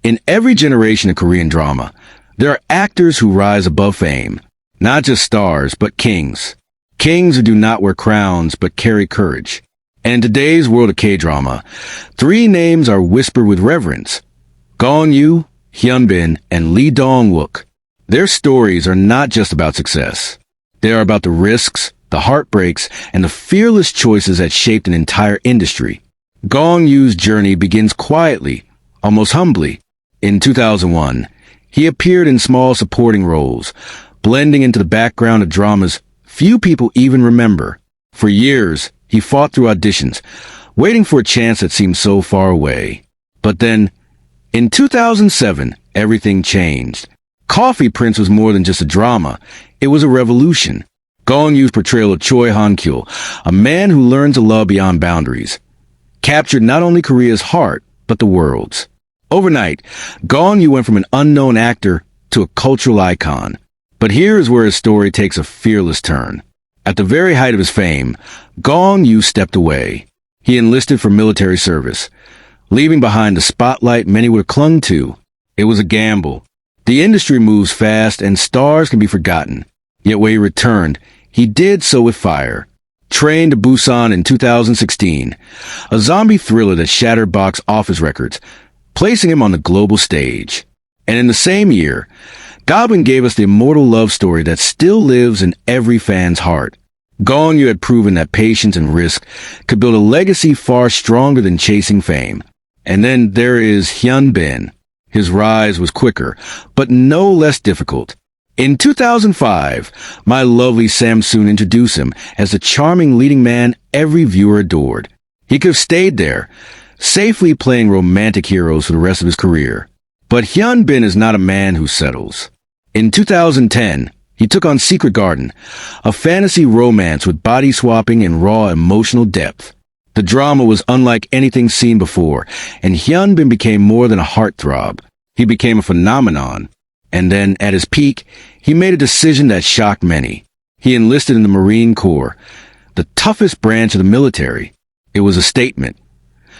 In every generation of Korean drama, there are actors who rise above fame. Not just stars, but kings. Kings who do not wear crowns, but carry courage. And in today's world of K-drama, three names are whispered with reverence. Gong Yoo, Hyun, and Lee Dong Wook. Their stories are not just about success. They are about the risks, the heartbreaks, and the fearless choices that shaped an entire industry. Gong Yoo's journey begins quietly, almost humbly. In 2001, he appeared in small supporting roles, blending into the background of dramas few people even remember. For years, he fought through auditions, waiting for a chance that seemed so far away. But then, in 2007, everything changed. Coffee Prince was more than just a drama. It was a revolution. Gong Yoo's portrayal of Choi Han-kyul, a man who learned to love beyond boundaries, captured not only Korea's heart, but the world's. Overnight, Gong Yoo went from an unknown actor to a cultural icon. But here is where his story takes a fearless turn. At the very height of his fame, Gong Yoo stepped away. He enlisted for military service, leaving behind the spotlight many would have clung to. It was a gamble. The industry moves fast and stars can be forgotten. Yet when he returned, he did so with fire. Train to Busan in 2016, a zombie thriller that shattered box office records, placing him on the global stage. And in the same year, Goblin gave us the immortal love story that still lives in every fan's heart. Gong Yoo had proven that patience and risk could build a legacy far stronger than chasing fame. And then there is Hyun. His rise was quicker, but no less difficult. In 2005, My Lovely Samsoon introduced him as the charming leading man every viewer adored. He could have stayed there, safely playing romantic heroes for the rest of his career. But Hyun is not a man who settles. In 2010, he took on Secret Garden, a fantasy romance with body swapping and raw emotional depth. The drama was unlike anything seen before, and Hyun became more than a heartthrob. He became a phenomenon. And then, at his peak, he made a decision that shocked many. He enlisted in the Marine Corps, the toughest branch of the military. It was a statement.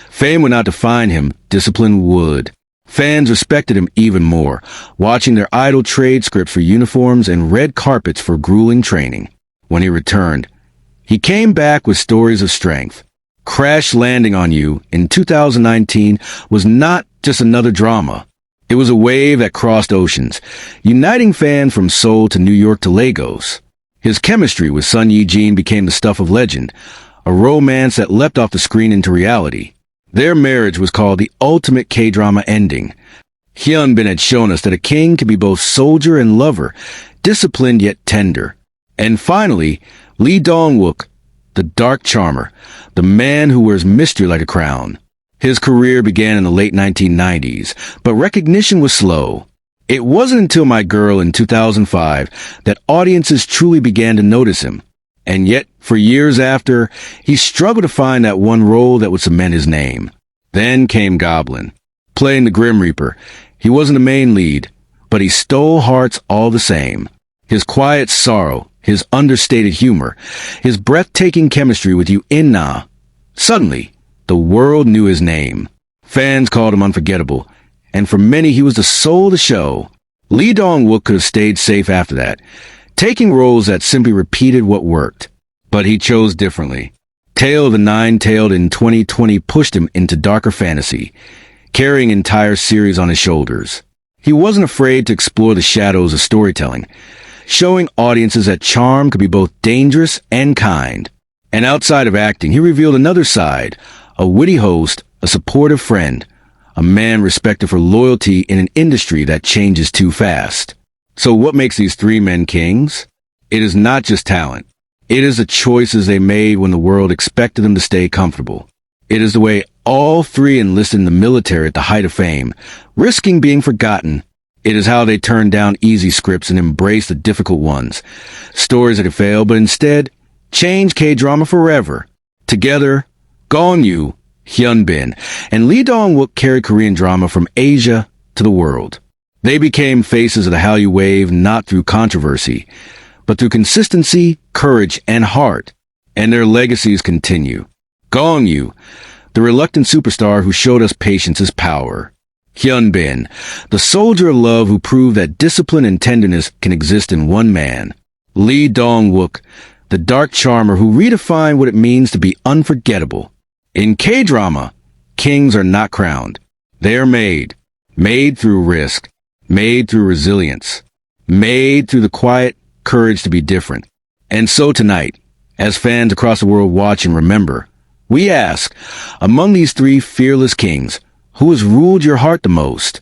Fame would not define him, discipline would. Fans respected him even more, watching their idol trade scripts for uniforms and red carpets for grueling training. When he returned, he came back with stories of strength. Crash Landing on You in 2019 was not just another drama. It was a wave that crossed oceans, uniting fans from Seoul to New York to Lagos. His chemistry with Sun Ye-jin became the stuff of legend, a romance that leapt off the screen into reality. Their marriage was called the ultimate K-drama ending. Hyun had shown us that a king can be both soldier and lover, disciplined yet tender. And finally, Lee Dong Wook, the dark charmer, the man who wears mystery like a crown. His career began in the late 1990s, but recognition was slow. It wasn't until My Girl in 2005 that audiences truly began to notice him. And yet, for years after, he struggled to find that one role that would cement his name. Then came Goblin. Playing the Grim Reaper, he wasn't the main lead, but he stole hearts all the same. His quiet sorrow, his understated humor, his breathtaking chemistry with Yoo In-na. Suddenly, the world knew his name. Fans called him unforgettable, and for many he was the soul of the show. Lee Dong Wook could have stayed safe after that, taking roles that simply repeated what worked. But he chose differently. Tale of the Nine-Tailed in 2020 pushed him into darker fantasy, carrying an entire series on his shoulders. He wasn't afraid to explore the shadows of storytelling, showing audiences that charm could be both dangerous and kind. And outside of acting, he revealed another side, a witty host, a supportive friend, a man respected for loyalty in an industry that changes too fast. So what makes these three men kings? It is not just talent. It is the choices they made when the world expected them to stay comfortable. It is the way all three enlisted in the military at the height of fame, risking being forgotten. It is how they turned down easy scripts and embraced the difficult ones. Stories that could fail, but instead, change K-drama forever. Together, Gong Yoo, Hyun and Lee Dong Wook carried Korean drama from Asia to the world. They became faces of the Hallyu wave not through controversy, but through consistency, courage, and heart. And their legacies continue. Gong Yoo, the reluctant superstar who showed us patience is power. Hyun, the soldier of love who proved that discipline and tenderness can exist in one man. Lee Dong Wook, the dark charmer who redefined what it means to be unforgettable. In K-drama, kings are not crowned. They are made. Made through risk. Made through resilience. Made through the quiet courage to be different. And so tonight, as fans across the world watch and remember, we ask, among these three fearless kings, who has ruled your heart the most?